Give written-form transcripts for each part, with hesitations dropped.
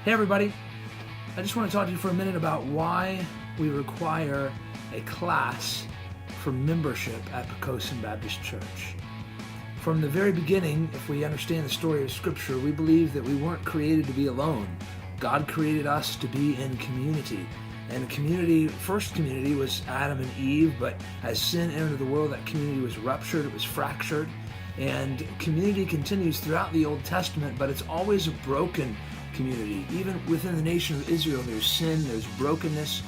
Hey everybody, I just want to talk to you for a minute about why we require a class for membership at Poquoson Baptist Church. From the very beginning, if we understand the story of Scripture, we believe that we weren't created to be alone. God created us to be in community. And the community, first community was Adam and Eve, but as sin entered the world, that community was ruptured, it was fractured. And community continues throughout the Old Testament, but it's always a broken community. Even within the nation of Israel, there's sin, there's brokenness.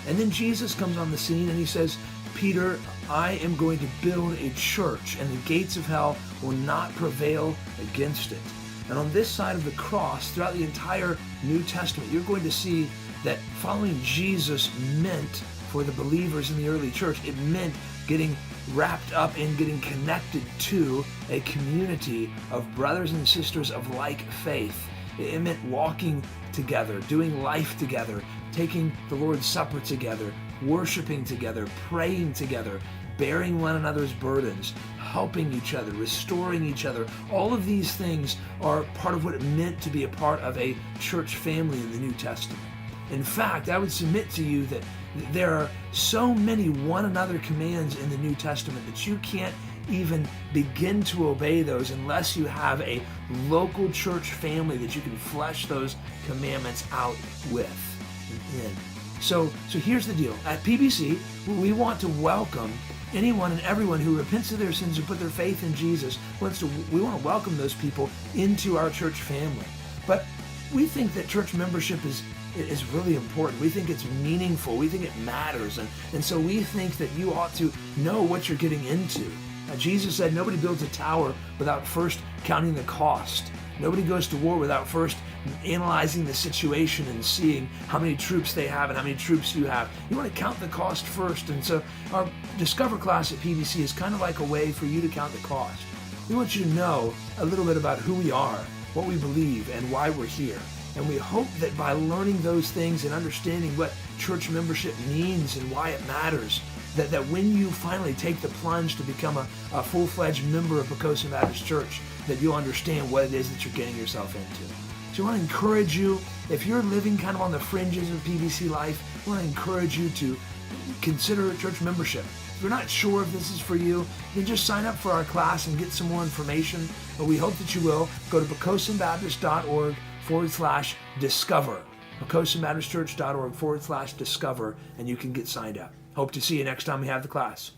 And then Jesus comes on the scene and he says, Peter, I am going to build a church and the gates of hell will not prevail against it. And on this side of the cross, throughout the entire New Testament, you're going to see that following Jesus meant for the believers in the early church, it meant getting wrapped up in getting connected to a community of brothers and sisters of like faith. It meant walking together, doing life together, taking the Lord's Supper together, worshiping together, praying together, bearing one another's burdens, helping each other, restoring each other. All of these things are part of what it meant to be a part of a church family in the New Testament. In fact, I would submit to you that there are so many one another commands in the New Testament that you can't even begin to obey those unless you have a local church family that you can flesh those commandments out with and in. So here's the deal. At PBC, we want to welcome anyone and everyone who repents of their sins and put their faith in Jesus. We want to welcome those people into our church family. But we think that church membership is really important. We think it's meaningful. We think it matters. And so we think that you ought to know what you're getting into. Jesus said nobody builds a tower without first counting the cost. Nobody goes to war without first analyzing the situation and seeing how many troops they have and how many troops you have. You want to count the cost first. And so our Discover class at PBC is kind of like a way for you to count the cost. We want you to know a little bit about who we are, what we believe, and why we're here. And we hope that by learning those things and understanding what church membership means and why it matters, that when you finally take the plunge to become a full-fledged member of Poquoson Baptist Church, that you'll understand what it is that you're getting yourself into. So I want to encourage you, if you're living kind of on the fringes of PBC life, I want to encourage you to consider church membership. If you're not sure if this is for you, then just sign up for our class and get some more information. But we hope that you will. Go to poquosonbaptist.org/discover. poquosonbaptistchurch.org/discover, and you can get signed up. Hope to see you next time we have the class.